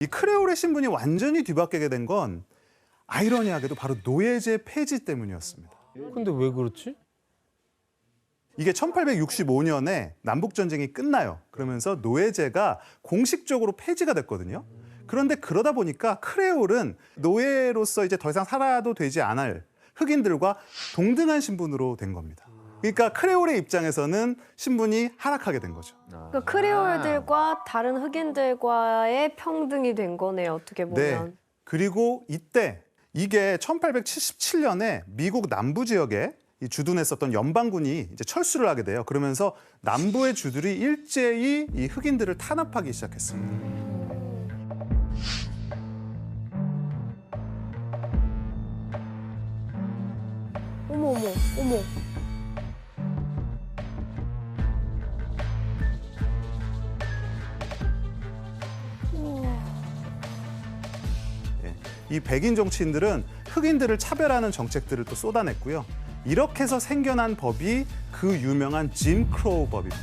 이 크레올의 신분이 완전히 뒤바뀌게 된 건 아이러니하게도 바로 노예제 폐지 때문이었습니다. 근데 왜 그렇지? 이게 1865년에 남북전쟁이 끝나요. 그러면서 노예제가 공식적으로 폐지가 됐거든요. 그런데 그러다 보니까 크레올은 노예로서 이제 더 이상 살아도 되지 않을 흑인들과 동등한 신분으로 된 겁니다. 그러니까 크레올의 입장에서는 신분이 하락하게 된 거죠. 그러니까 크레올들과 다른 흑인들과의 평등이 된 거네요. 어떻게 보면. 네. 그리고 이때 이게 1877년에 미국 남부 지역에 이 주둔했었던 연방군이 이제 철수를 하게 돼요. 그러면서 남부의 주들이 일제히 이 흑인들을 탄압하기 시작했습니다. 어머 어머 어머. 이 백인 정치인들은 흑인들을 차별하는 정책들을 또 쏟아냈고요. 이렇게 해서 생겨난 법이 그 유명한 짐 크로우 법입니다.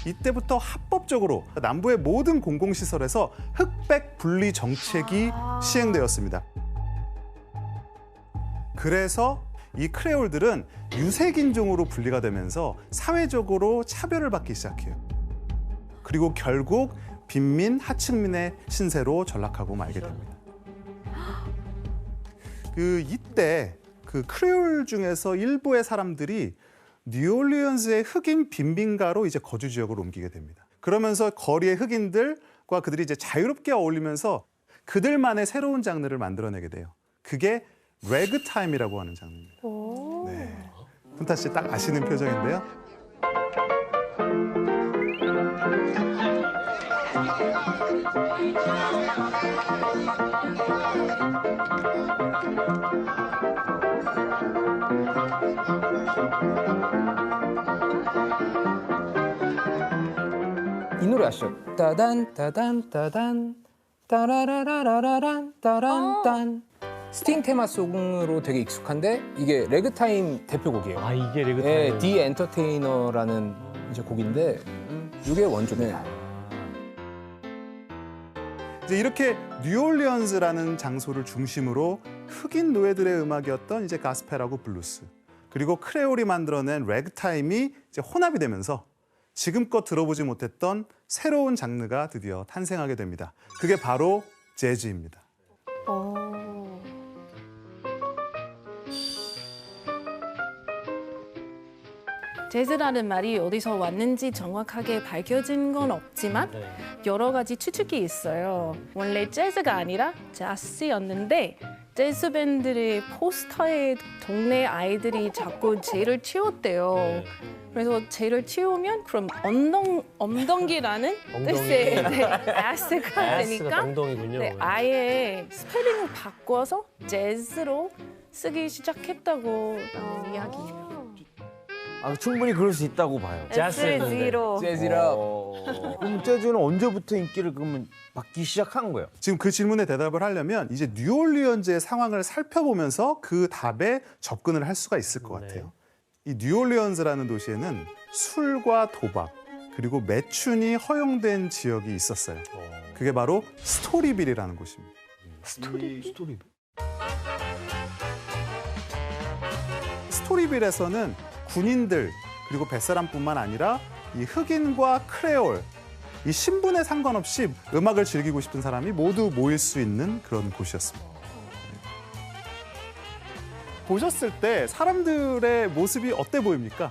이때부터 합법적으로 남부의 모든 공공시설에서 흑백 분리 정책이 시행되었습니다. 그래서 이 크레올들은 유색인종으로 분리가 되면서 사회적으로 차별을 받기 시작해요. 그리고 결국 빈민, 하층민의 신세로 전락하고 말게 됩니다. 이때 크레올 중에서 일부의 사람들이 뉴올리언스의 흑인 빈민가로 이제 거주 지역으로 옮기게 됩니다. 그러면서 거리의 흑인들과 그들이 이제 자유롭게 어울리면서 그들만의 새로운 장르를 만들어내게 돼요. 그게 레그타임이라고 하는 장르입니다. 네. 훈타 씨 딱 아시는 표정인데요. 이 노래 아시죠? 따단 따단 따단 따라라라라란 따란딴. 스팅 테마송으로 되게 익숙한데 이게 레그타임 대표곡이에요. 아, 이게 레그타임. 네, 디 엔터테이너라는 이제 곡인데 이게 원조네. 이제 이렇게 뉴올리언스라는 장소를 중심으로 흑인 노예들의 음악이었던 이제 가스펠하고 블루스, 그리고 크레올이 만들어낸 래그타임이 이제 혼합이 되면서 지금껏 들어보지 못했던 새로운 장르가 드디어 탄생하게 됩니다. 그게 바로 재즈입니다. 재즈라는 말이 어디서 왔는지 정확하게 밝혀진 건 없지만 여러 가지 추측이 있어요. 원래 재즈가 아니라 자스였는데 재즈 밴드의 포스터에 동네 아이들이 자꾸 쟤를 치웠대요. 그래서 쟤를 치우면 그럼 엉덩이라는 뜻의 아스가 되니까 엉덩이군요. 네, 아예 스펠링을 바꿔서 재즈로 쓰기 시작했다고 이야기해요. 아, 충분히 그럴 수 있다고 봐요. S0. 재즈라. 그럼 재즈는 언제부터 인기를 그러면 받기 시작한 거예요? 지금 그 질문에 대답을 하려면 이제 뉴올리언즈의 상황을 살펴보면서 그 답에 접근을 할 수가 있을 것 같아요. 이 뉴올리언즈라는 도시에는 술과 도박 그리고 매춘이 허용된 지역이 있었어요. 그게 바로 스토리빌이라는 곳입니다. 스토리빌에서는 군인들 그리고 뱃사람뿐만 아니라 이 흑인과 크레올, 이 신분에 상관없이 음악을 즐기고 싶은 사람이 모두 모일 수 있는 그런 곳이었습니다. 보셨을 때 사람들의 모습이 어때 보입니까?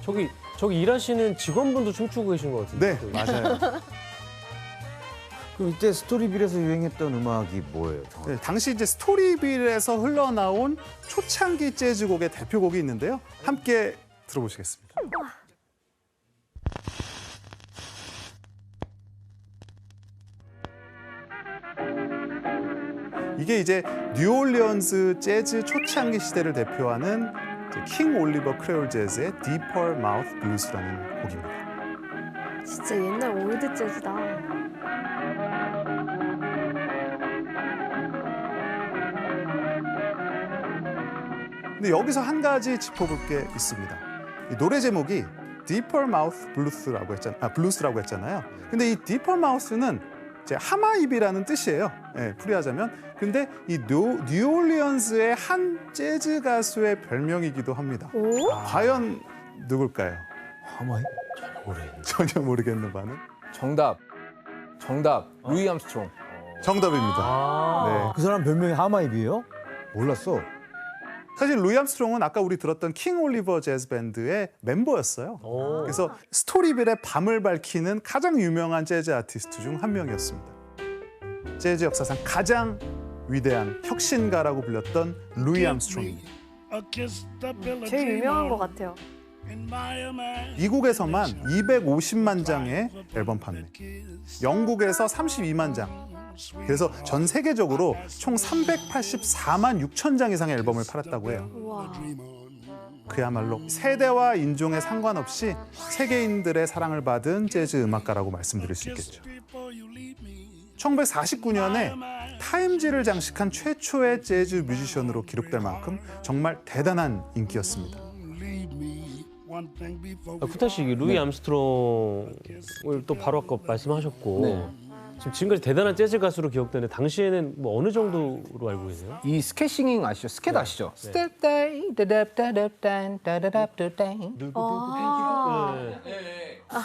저기 일하시는 직원분도 춤추고 계신 것 같은데. 네, 맞아요. 그럼 이때 스토리빌에서 유행했던 음악이 뭐예요? 네, 당시 이제 스토리빌에서 흘러나온 초창기 재즈곡의 대표곡이 있는데요. 함께 들어보시겠습니다. 이게 이제 뉴올리언스 재즈 초창기 시대를 대표하는 킹 올리버 크레올 재즈의 Deeper Mouth Blues라는 곡입니다. 진짜 옛날 올드 재즈다. 근데 여기서 한 가지 짚어볼 게 있습니다. 이 노래 제목이 Deeper Mouth Blues라고 했잖아요. 근데 이 Deeper Mouth는 이제 하마입이라는 뜻이에요. 예, 풀이하자면. 근데 이 뉴올리언스의 한 재즈 가수의 별명이기도 합니다. 오? 과연 누굴까요? 하마이? 전혀 모르겠는 바는 정답. 루이 암스트롱. 정답입니다. 아. 그 사람 별명이 하마이비예요? 몰랐어. 사실 루이 암스트롱은 아까 우리 들었던 킹 올리버 재즈 밴드의 멤버였어요. 오. 그래서 스토리빌의 밤을 밝히는 가장 유명한 재즈 아티스트 중 한 명이었습니다. 재즈 역사상 가장 위대한 혁신가라고 불렸던 루이 암스트롱입니다. 제일 유명한 것 같아요. 미국에서만 250만 장의 앨범 판매, 영국에서 32만 장, 그래서 전 세계적으로 총 384만 6천 장 이상의 앨범을 팔았다고 해요. 우와. 그야말로 세대와 인종에 상관없이 세계인들의 사랑을 받은 재즈 음악가라고 말씀드릴 수 있겠죠. 1949년에 타임지를 장식한 최초의 재즈 뮤지션으로 기록될 만큼 정말 대단한 인기였습니다. 쿠타 씨, 루이 암스트롱을 또 바로 아까 말씀하셨고 네. 지금 지금까지 대단한 재즈 가수로 기억되는데 당시에는 뭐 어느 정도로 알고 계세요? 이 스캣싱잉 아시죠? 스캣 아시죠?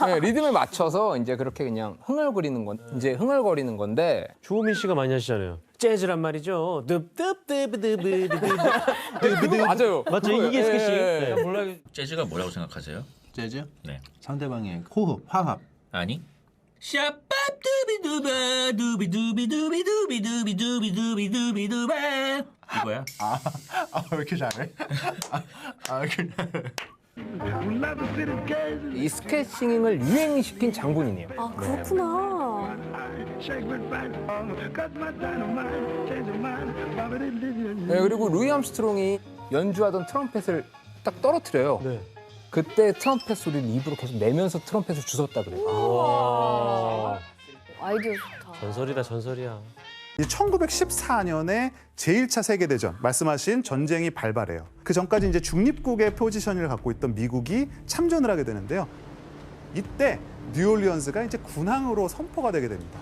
네, 리듬에 맞춰서 이제 그렇게 그냥 흥얼거리는 건데 주호민 씨가 많이 하시잖아요. 재즈란 말이죠. 맞아요. 맞죠? 이게 스케치. 네. 몰라. 재즈가 뭐라고 생각하세요? 재즈? 네. 상대방의 호흡, 화합. 아니? 샤빠두비두바 두비두비두비두비두비두비두비두비두바 이거야? 왜 이렇게 잘해? 이 스캣싱잉을 유행시킨 장본인이에요. 아, 그렇구나. 네, 그리고 루이 암스트롱이 연주하던 트럼펫을 딱 떨어뜨려요. 네. 그때 트럼펫 소리를 입으로 계속 내면서 트럼펫을 주웠다 그래요. 와. 아이디어 좋다. 전설이다, 전설이야. 1914년에 제1차 세계대전, 말씀하신 전쟁이 발발해요. 그 전까지 이제 중립국의 포지션을 갖고 있던 미국이 참전을 하게 되는데요. 이때 뉴올리언스가 이제 군항으로 선포가 되게 됩니다.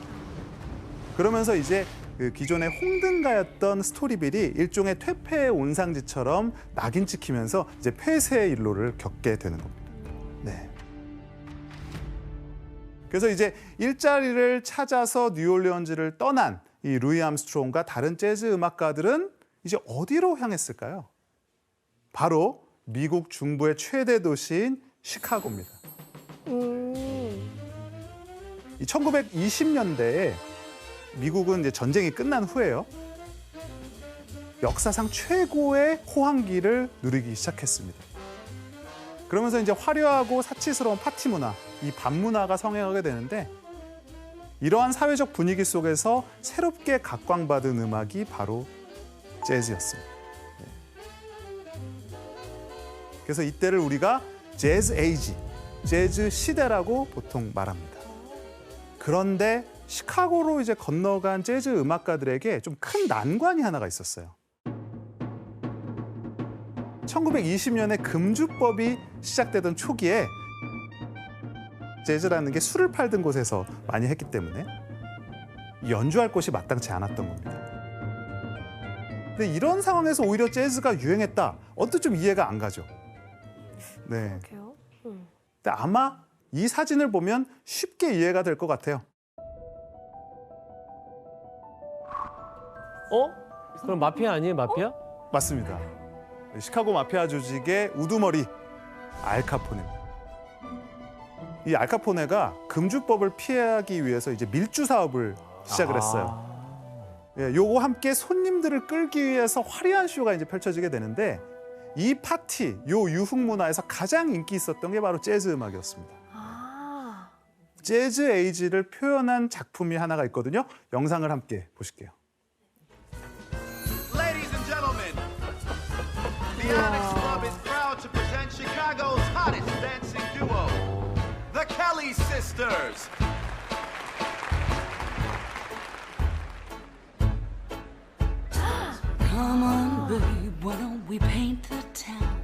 그러면서 이제 그 기존의 홍등가였던 스토리빌이 일종의 퇴폐의 온상지처럼 낙인 찍히면서 이제 폐쇄의 일로를 겪게 되는 겁니다. 네. 그래서 이제 일자리를 찾아서 뉴올리언즈를 떠난 이 루이 암스트롱과 다른 재즈 음악가들은 이제 어디로 향했을까요? 바로 미국 중부의 최대 도시인 시카고입니다. 이 1920년대에 미국은 이제 전쟁이 끝난 후에요. 역사상 최고의 호황기를 누리기 시작했습니다. 그러면서 이제 화려하고 사치스러운 파티 문화, 이 밤 문화가 성행하게 되는데 이러한 사회적 분위기 속에서 새롭게 각광받은 음악이 바로 재즈였습니다. 네. 그래서 이때를 우리가 재즈 에이지, 재즈 시대라고 보통 말합니다. 그런데 시카고로 이제 건너간 재즈 음악가들에게 좀 큰 난관이 하나가 있었어요. 1920년에 금주법이 시작되던 초기에 재즈라는 게 술을 팔던 곳에서 많이 했기 때문에 연주할 곳이 마땅치 않았던 겁니다. 근데 이런 상황에서 오히려 재즈가 유행했다. 어떻게 좀 이해가 안 가죠. 네. 그래요? 근데 아마 이 사진을 보면 쉽게 이해가 될 것 같아요. 어? 그럼 마피아 아니에요, 마피아? 맞습니다. 시카고 마피아 조직의 우두머리 알카포네입니다. 이 알카포네가 금주법을 피하기 위해서 이제 밀주 사업을 시작을 했어요. 예, 요거 함께 손님들을 끌기 위해서 화려한 쇼가 이제 펼쳐지게 되는데 이 파티, 요 유흥 문화에서 가장 인기 있었던 게 바로 재즈 음악이었습니다. 아. 재즈 에이지를 표현한 작품이 하나가 있거든요. 영상을 함께 보실게요. Ladies and gentlemen, the Onyx Club is proud to present Chicago's hottest dancing duo, the Kelly Sisters. Come on, babe, why don't we paint the town.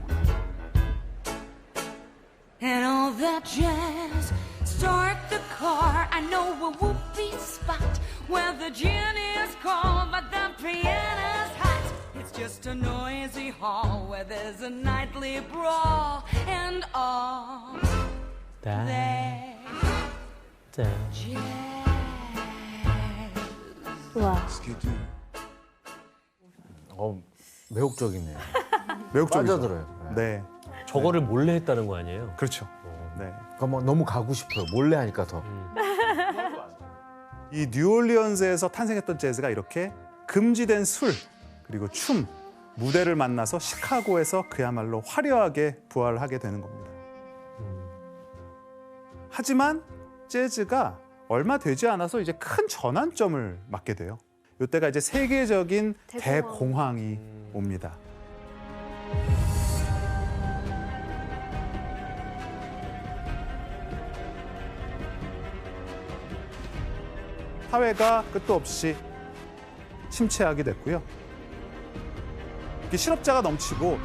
And all that jazz, start the car. I know a whoopee spot where the gin is cold, but the piano's hot. It's just a noisy hall where there's a nightly brawl, and all that jazz. 와. 매혹적이네요. 매혹적이죠. 빠져들어요. 네, 저거를 몰래 했다는 거 아니에요? 그렇죠. 네. 그러니까 뭐 너무 가고 싶어요. 몰래 하니까 더. 이 뉴올리언스에서 탄생했던 재즈가 이렇게 금지된 술 그리고 춤, 무대를 만나서 시카고에서 그야말로 화려하게 부활하게 되는 겁니다. 하지만 재즈가 얼마 되지 않아서 이제 큰 전환점을 맞게 돼요. 이때가 이제 세계적인 대공황이 옵니다. 사회가 끝도 없이 침체하게 됐고요. 이렇게 실업자가 넘치고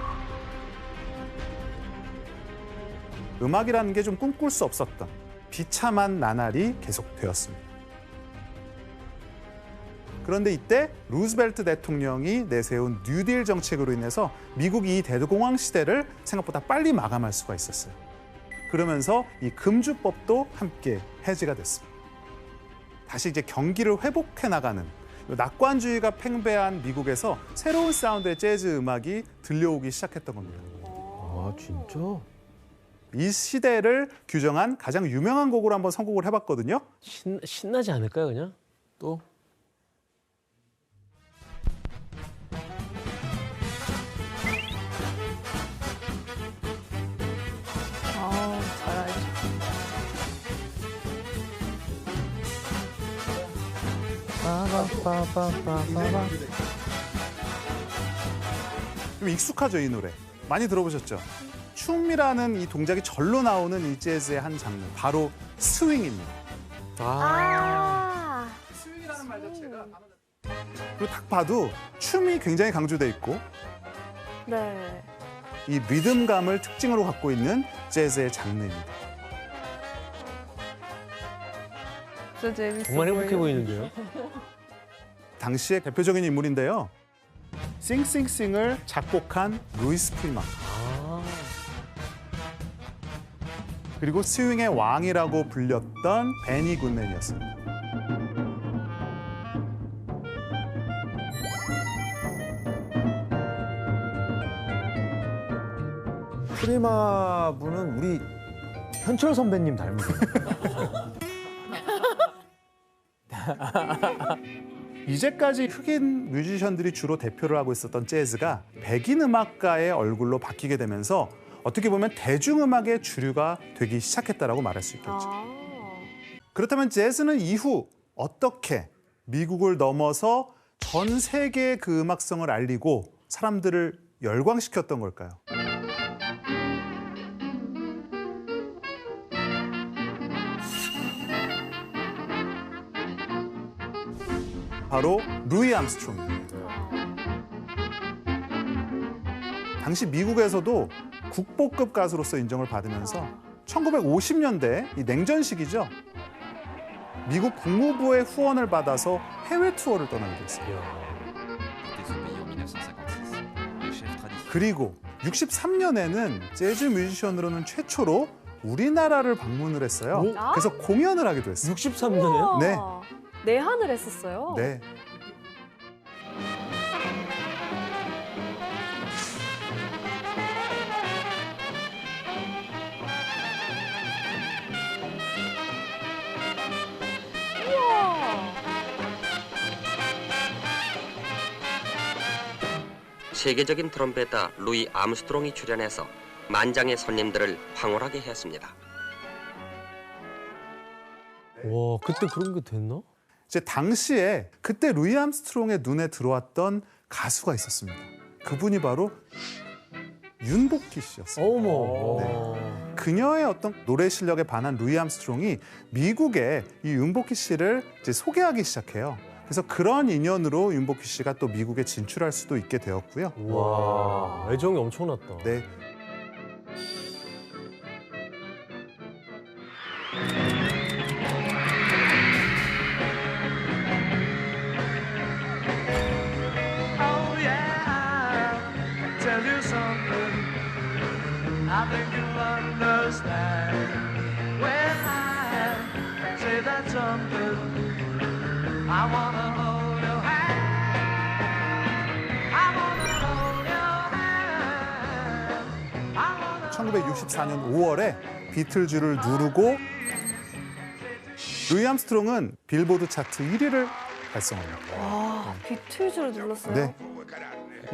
음악이라는 게 좀 꿈꿀 수 없었던 비참한 나날이 계속되었습니다. 그런데 이때 루즈벨트 대통령이 내세운 뉴딜 정책으로 인해서 미국이 이 대공황 시대를 생각보다 빨리 마감할 수가 있었어요. 그러면서 이 금주법도 함께 해지가 됐습니다. 다시 이제 경기를 회복해 나가는 낙관주의가 팽배한 미국에서 새로운 사운드의 재즈 음악이 들려오기 시작했던 겁니다. 아 진짜? 이 시대를 규정한 가장 유명한 곡으로 한번 선곡을 해봤거든요. 신나지 않을까요, 그냥? 또? 잘 알죠. 좀 익숙하죠, 이 노래. 많이 들어보셨죠? 춤이라는 이 동작이 절로 나오는 이 재즈의 한 장르, 바로 스윙입니다. 아. 스윙이라는 말 자체가 그리고 딱 봐도 춤이 굉장히 강조돼 있고 네. 이 리듬감을 특징으로 갖고 있는 재즈의 장르입니다. 진짜 재밌어. 정말 행복해 보이는데요? 당시의 대표적인 인물인데요. 싱싱싱을 작곡한 루이스 프리만. 그리고 스윙의 왕이라고 불렸던 베니 굿맨이었습니다. 프리마 분은 우리 현철 선배님 닮으세요. 이제까지 흑인 뮤지션들이 주로 대표를 하고 있었던 재즈가 백인 음악가의 얼굴로 바뀌게 되면서 어떻게 보면 대중음악의 주류가 되기 시작했다라고 말할 수 있겠죠. 아. 그렇다면 재즈는 이후 어떻게 미국을 넘어서 전 세계의 그 음악성을 알리고 사람들을 열광시켰던 걸까요? 바로 루이 암스트롱입니다. 당시 미국에서도 국보급 가수로서 인정을 받으면서 1950년대 이 냉전 시기죠. 미국 국무부의 후원을 받아서 해외 투어를 떠나게 됐어요. 그리고 63년에는 재즈 뮤지션으로는 최초로 우리나라를 방문을 했어요. 그래서 공연을 하기도 했어요. 63년에요? 네. 내한을 했었어요. 네. 세계적인 트럼펫터 루이 암스트롱이 출연해서 만장의 손님들을 황홀하게 했습니다. 와, 그때 그런 게 됐나? 이제 당시에 그때 루이 암스트롱의 눈에 들어왔던 가수가 있었습니다. 그분이 바로 윤복희 씨였어요. 어머. 네. 그녀의 어떤 노래 실력에 반한 루이 암스트롱이 미국에 이 윤복희 씨를 이제 소개하기 시작해요. 그래서 그런 인연으로 윤복희 씨가 또 미국에 진출할 수도 있게 되었고요. 와, 애정이 엄청났다. 네. Oh yeah, I'll tell you something. I think you'll understand when I say that something. I wanna hold your hand. I wanna hold your hand. I wanna 1964년 5월에 비틀즈를 누르고 루이 암스트롱은 빌보드 차트 1위를 달성합니다. 와, 비틀즈를 눌렀어요? 네.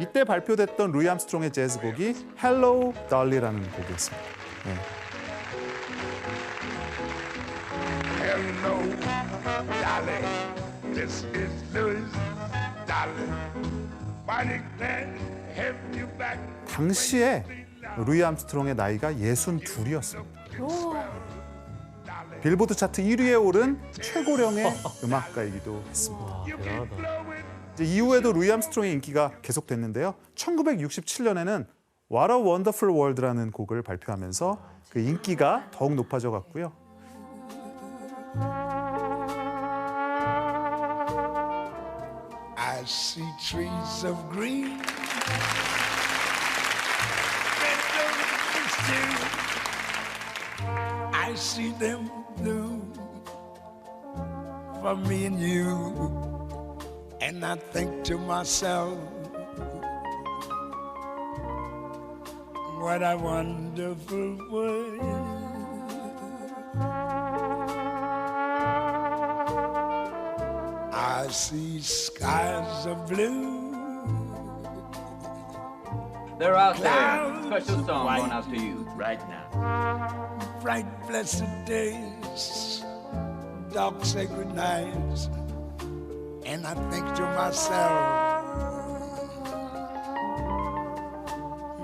이때 발표됐던 루이 암스트롱의 재즈곡이 Hello Dolly라는 곡이었습니다. 네. Hello, Dolly. This is Louis, Dolly. Mighty glad to have you back. 당시에 루이 암스트롱의 나이가 62이었습니다. 빌보드 차트 1위에 오른 최고령의 음악가이기도 했습니다. 와, 대단하다. 이제 이후에도 루이 암스트롱의 인기가 계속됐는데요. 1967년에는 What a Wonderful World라는 곡을 발표하면서 그 인기가 더욱 높아져 갔고요. I see trees of green. Red roses too. I see them blue for me and you. And I think to myself, what a wonderful world. I see skies of blue. They're out there. Clouds Special of song white. going out to you right now. Bright blessed days, dark sacred nights, and I think to myself,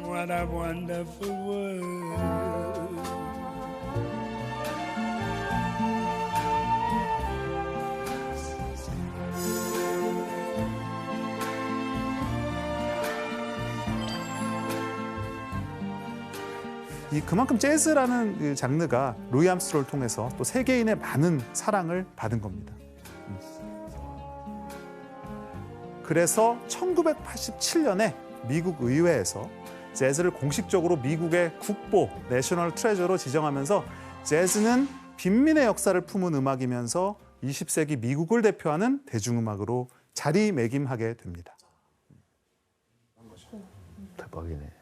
what a wonderful world. 그만큼 재즈라는 그 장르가 루이 암스트롱을 통해서 또 세계인의 많은 사랑을 받은 겁니다. 그래서 1987년에 미국 의회에서 재즈를 공식적으로 미국의 국보 내셔널 트레저로 지정하면서 재즈는 빈민의 역사를 품은 음악이면서 20세기 미국을 대표하는 대중음악으로 자리매김하게 됩니다. 대박이네.